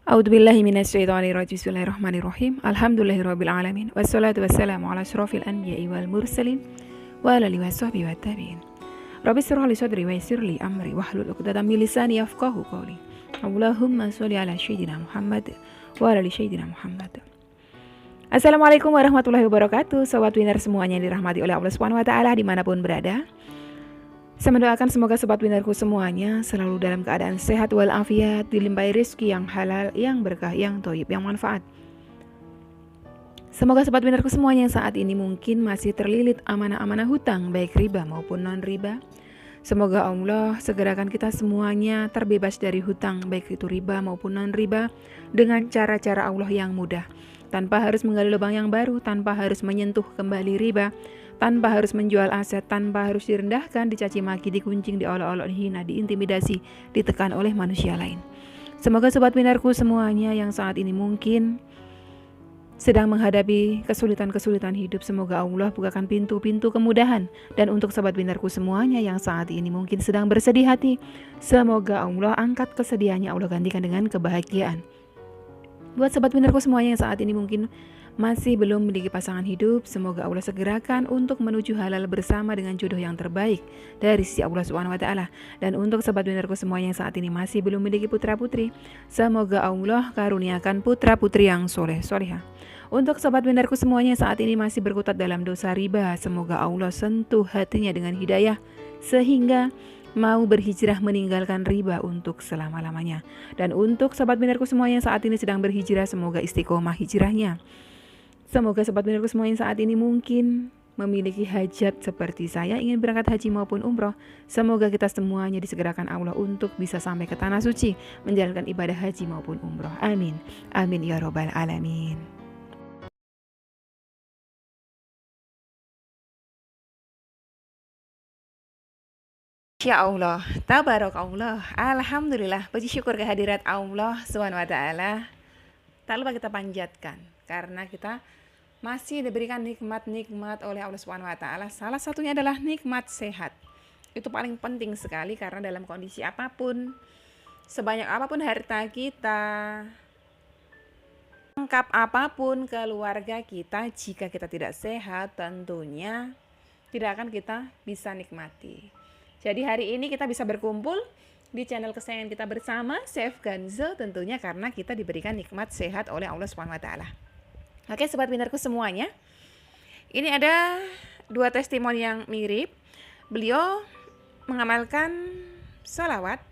A'udzubillahi minasyaitonirrajim. Bismillahirrahmanirrahim. Alhamdulillahirabbil alamin. Wassalatu wassalamu ala asyrofil anbiya'i wal mursalin wa ala alihi washabbihi wattabi'in. Rabbi shrah li sadri wa yassir li amri wahlul 'uqdatam min lisani yafqahu qawli. Allahumma sholli ala sayyidina Muhammad wa ala ali sayyidina Muhammad. Assalamualaikum warahmatullahi wabarakatuh. Sobat winner semuanya yang dirahmati oleh Allah Subhanahu wa taala dimanapun berada. Saya mendoakan semoga sobat winnerku semuanya selalu dalam keadaan sehat walafiat, dilimpahi rezeki yang halal, yang berkah, yang thayyib, yang manfaat. Semoga sobat winnerku semuanya yang saat ini mungkin masih terlilit amanah-amanah hutang, baik riba maupun non-riba. Semoga Allah segerakan kita semuanya terbebas dari hutang, baik itu riba maupun non-riba, dengan cara-cara Allah yang mudah. Tanpa harus menggali lubang yang baru, tanpa harus menyentuh kembali riba, tanpa harus menjual aset, tanpa harus direndahkan, dicaci maki, dikuncing, diolok-olok, dihina, diintimidasi, ditekan oleh manusia lain. Semoga sobat winnerku semuanya yang saat ini mungkin sedang menghadapi kesulitan-kesulitan hidup, semoga Allah bukakan pintu-pintu kemudahan. Dan untuk sobat winnerku semuanya yang saat ini mungkin sedang bersedih hati, semoga Allah angkat kesedihannya, Allah gantikan dengan kebahagiaan. Buat sobat winnerku semuanya yang saat ini mungkin masih belum memiliki pasangan hidup, semoga Allah segerakan untuk menuju halal bersama dengan jodoh yang terbaik dari sisi Allah Subhanahu wa taala. Dan untuk sobat winnerku semuanya yang saat ini masih belum memiliki putra-putri, semoga Allah karuniakan putra-putri yang soleh-solehah. Untuk sobat winnerku semuanya yang saat ini masih berkutat dalam dosa riba, semoga Allah sentuh hatinya dengan hidayah sehingga mau berhijrah meninggalkan riba untuk selama-lamanya. Dan untuk sobat winnerku semuanya yang saat ini sedang berhijrah, semoga istiqomah hijrahnya. Semoga sobat winnerku semuanya saat ini mungkin memiliki hajat seperti saya, ingin berangkat haji maupun umroh. Semoga kita semuanya disegerakan Allah untuk bisa sampai ke tanah suci, menjalankan ibadah haji maupun umroh. Amin. Amin ya robbal alamin. Ya Allah, tabarakallah, alhamdulillah, puji syukur kehadirat Allah Subhanahu wa taala. Tak lupa kita panjatkan karena kita masih diberikan nikmat-nikmat oleh Allah Subhanahu wa taala. Salah satunya adalah nikmat sehat. Itu paling penting sekali karena dalam kondisi apapun, sebanyak apapun harta kita, lengkap apapun keluarga kita, jika kita tidak sehat, tentunya tidak akan kita bisa nikmati. Jadi hari ini kita bisa berkumpul di channel kesayangan kita bersama, Chef Ganzo, tentunya karena kita diberikan nikmat sehat oleh Allah Subhanahu wa taala. Oke, sobat winnerku semuanya. Ini ada dua testimoni yang mirip. Beliau mengamalkan sholawat,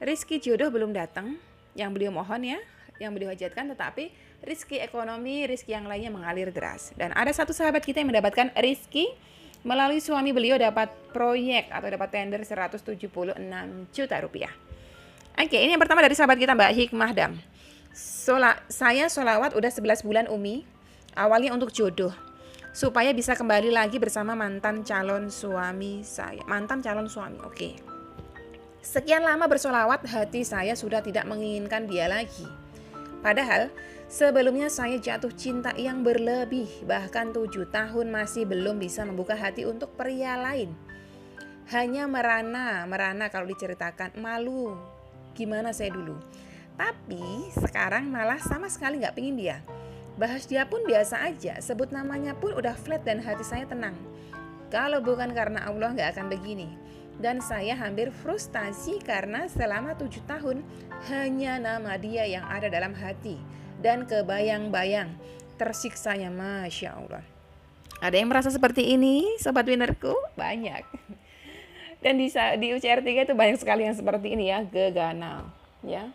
rizki jodoh belum datang, yang beliau mohon ya, yang beliau hajatkan, tetapi rizki ekonomi, rizki yang lainnya mengalir deras. Dan ada satu sahabat kita yang mendapatkan rizki melalui suami beliau, dapat proyek atau dapat tender 176 juta rupiah. Oke, ini yang pertama dari sahabat kita Mbak Hikmah Dam. Saya sholawat udah 11 bulan Umi, awalnya untuk jodoh, supaya bisa kembali lagi bersama mantan calon suami saya. Mantan calon suami, oke. Sekian lama bersolawat, hati saya sudah tidak menginginkan dia lagi. Padahal sebelumnya saya jatuh cinta yang berlebih, bahkan 7 tahun masih belum bisa membuka hati untuk pria lain. Hanya merana kalau diceritakan, malu gimana saya dulu. Tapi sekarang malah sama sekali gak pingin dia. Bahas dia pun biasa aja, sebut namanya pun udah flat dan hati saya tenang. Kalau bukan karena Allah gak akan begini. Dan saya hampir frustasi karena selama 7 tahun hanya nama dia yang ada dalam hati. Dan kebayang-bayang tersiksanya, Masya Allah. Ada yang merasa seperti ini, sobat winnerku? Banyak. Dan di UCR 3 itu banyak sekali yang seperti ini ya, geganal ya.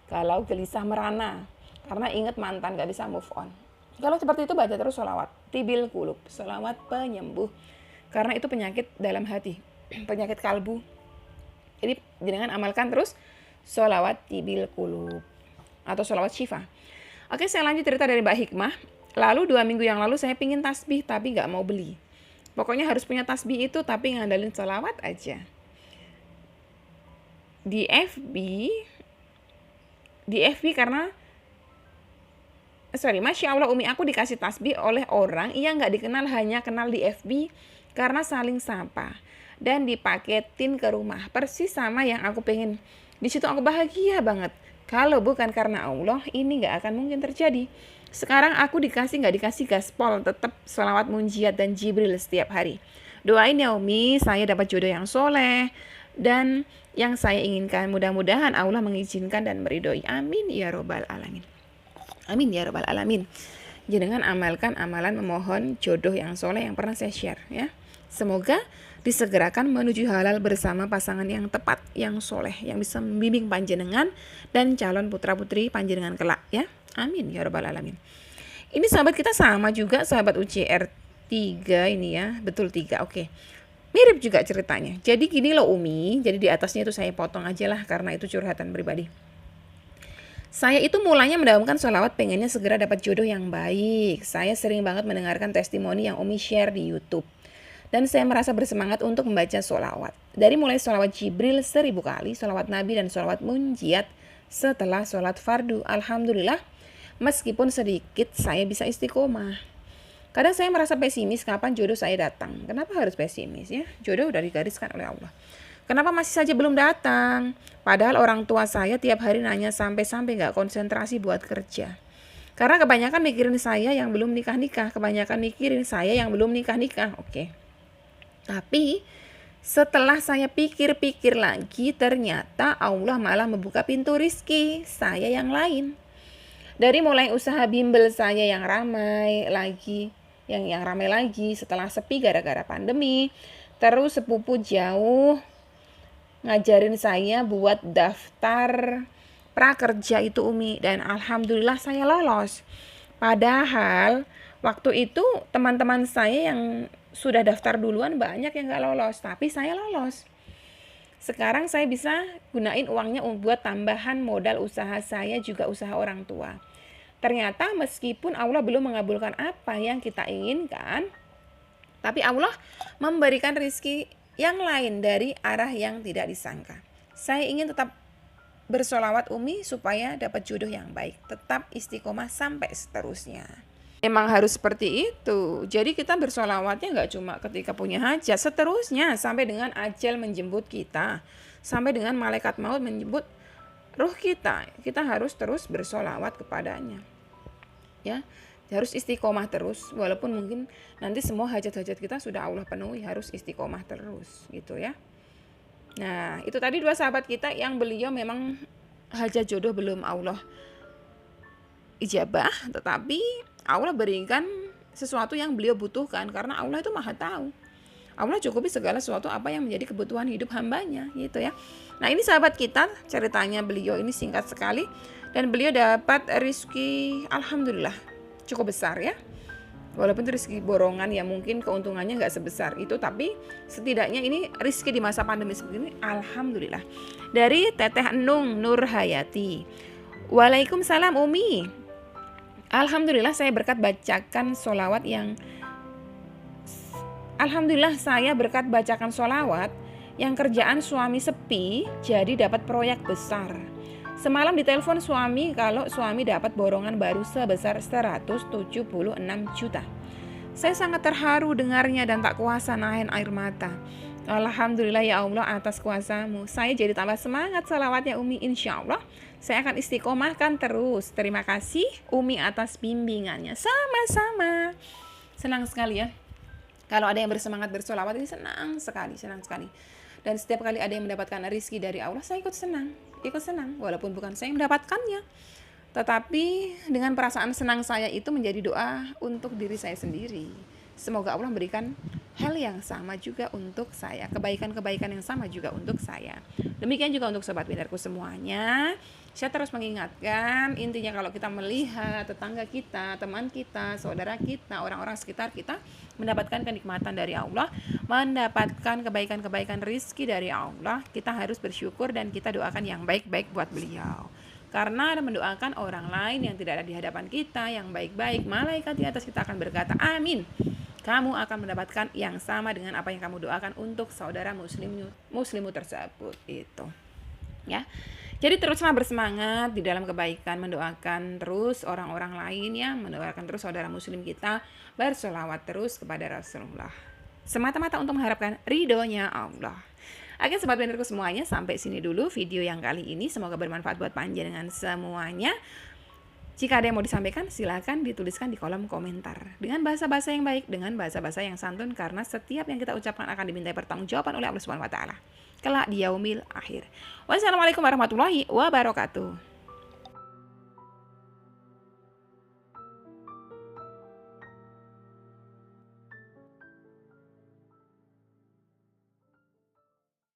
Kalau gelisah merana karena ingat mantan gak bisa move on. Kalau seperti itu baca terus sholawat tibil kulub, sholawat penyembuh. Karena itu penyakit dalam hati, penyakit kalbu. Jadi dengan amalkan terus sholawat tibil kulub atau sholawat syifa. Oke, saya lanjut cerita dari Mbak Hikmah. Lalu 2 minggu yang lalu saya pingin tasbih tapi gak mau beli. Pokoknya harus punya tasbih itu tapi ngandalin sholawat aja. Di FB karena Masya Allah Umi, aku dikasih tasbih oleh orang yang gak dikenal, hanya kenal di FB karena saling sapa. Dan dipaketin ke rumah, persis sama yang aku pengen. Di situ aku bahagia banget. Kalau bukan karena Allah, ini nggak akan mungkin terjadi. Sekarang aku nggak dikasih gaspol, tetap sholawat munjiat dan Jibril setiap hari. Doain ya Umi, saya dapat jodoh yang soleh dan yang saya inginkan. Mudah-mudahan Allah mengizinkan dan meridhoi. Amin ya robbal alamin. Amin ya robbal alamin. Jangan amalkan amalan memohon jodoh yang soleh yang pernah saya share ya. Semoga disegerakan menuju halal bersama pasangan yang tepat, yang soleh, yang bisa membimbing panjenengan dan calon putra-putri panjenengan kelak ya. Amin ya robbal alamin. Ini sahabat kita sama juga, sahabat UCR 3 ini ya, betul 3, oke. Mirip juga ceritanya. Jadi gini loh Umi, jadi di atasnya itu saya potong aja lah karena itu curhatan pribadi. Saya itu mulanya mendawamkan sholawat pengennya segera dapat jodoh yang baik. Saya sering banget mendengarkan testimoni yang Umi share di YouTube. Dan saya merasa bersemangat untuk membaca sholawat. Dari mulai sholawat Jibril 1000 kali, sholawat Nabi dan sholawat munjiat setelah sholat fardu. Alhamdulillah, meskipun sedikit saya bisa istiqomah. Kadang saya merasa pesimis kapan jodoh saya datang. Kenapa harus pesimis ya? Jodoh udah digariskan oleh Allah. Kenapa masih saja belum datang? Padahal orang tua saya tiap hari nanya sampai-sampai gak konsentrasi buat kerja. Karena kebanyakan mikirin saya yang belum nikah-nikah. Kebanyakan mikirin saya yang belum nikah-nikah. Oke. Tapi setelah saya pikir-pikir lagi, ternyata Allah malah membuka pintu rizki saya yang lain. Dari mulai usaha bimbel saya yang ramai lagi, yang ramai lagi setelah sepi gara-gara pandemi. Terus sepupu jauh ngajarin saya buat daftar prakerja itu Umi, dan alhamdulillah saya lolos. Padahal waktu itu teman-teman saya yang sudah daftar duluan banyak yang gak lolos, tapi saya lolos. Sekarang saya bisa gunain uangnya buat tambahan modal usaha saya, juga usaha orang tua. Ternyata meskipun Allah belum mengabulkan apa yang kita inginkan, tapi Allah memberikan rezeki yang lain dari arah yang tidak disangka. Saya ingin tetap bersolawat Umi supaya dapat jodoh yang baik. Tetap istiqomah sampai seterusnya. Emang harus seperti itu. Jadi kita bersolawatnya gak cuma ketika punya hajat, seterusnya sampai dengan ajal menjemput kita. Sampai dengan malaikat maut menjemput ruh kita. Kita harus terus bersolawat kepadanya. Ya. Harus istiqomah terus, walaupun mungkin nanti semua hajat-hajat kita sudah Allah penuhi, harus istiqomah terus gitu ya. Nah itu tadi 2 sahabat kita yang beliau memang hajat jodoh belum Allah ijabah, tetapi Allah berikan sesuatu yang beliau butuhkan, karena Allah itu maha tahu. Allah cukupi segala sesuatu apa yang menjadi kebutuhan hidup hambanya gitu ya. Nah ini sahabat kita, ceritanya beliau ini singkat sekali, dan beliau dapat rezeki alhamdulillah cukup besar ya. Walaupun itu rezeki borongan ya, mungkin keuntungannya gak sebesar itu, tapi setidaknya ini rezeki di masa pandemi seperti ini alhamdulillah. Dari Teteh Enung Nurhayati, Waalaikumsalam Umi. Alhamdulillah saya berkat bacakan sholawat yang kerjaan suami sepi, jadi dapat proyek besar. Semalam ditelepon suami kalau suami dapat borongan baru sebesar 176 juta. Saya sangat terharu dengarnya dan tak kuasa nahan air mata. Alhamdulillah ya Allah atas kuasamu. Saya jadi tambah semangat salawatnya Umi. Insya Allah saya akan istiqomahkan terus. Terima kasih Umi atas bimbingannya. Sama-sama. Senang sekali ya. Kalau ada yang bersemangat bersolawat ini senang sekali. Dan setiap kali ada yang mendapatkan rezeki dari Allah, saya ikut senang, walaupun bukan saya yang mendapatkannya. Tetapi dengan perasaan senang saya itu menjadi doa untuk diri saya sendiri. Semoga Allah memberikan hal yang sama juga untuk saya, kebaikan-kebaikan yang sama juga untuk saya. Demikian juga untuk sobat pintarku semuanya. Saya terus mengingatkan, intinya kalau kita melihat tetangga kita, teman kita, saudara kita, orang-orang sekitar kita mendapatkan kenikmatan dari Allah, mendapatkan kebaikan-kebaikan rizki dari Allah, kita harus bersyukur dan kita doakan yang baik-baik buat beliau. Karena mendoakan orang lain yang tidak ada di hadapan kita yang baik-baik, malaikat di atas kita akan berkata amin. Kamu akan mendapatkan yang sama dengan apa yang kamu doakan untuk saudara muslimu tersebut itu. Ya. Jadi teruslah bersemangat di dalam kebaikan, mendoakan terus orang-orang lain ya, mendoakan terus saudara muslim kita, bersolawat terus kepada Rasulullah. Semata-mata untuk mengharapkan ridhonya Allah. Oke sobat binarku semuanya, sampai sini dulu video yang kali ini. Semoga bermanfaat buat panjenengan semuanya. Jika ada yang mau disampaikan, silahkan dituliskan di kolom komentar dengan bahasa-bahasa yang baik, dengan bahasa-bahasa yang santun, karena setiap yang kita ucapkan akan dimintai pertanggungjawaban oleh Allah Subhanahu wa taala kelak di yaumil akhir. Wassalamualaikum warahmatullahi wabarakatuh.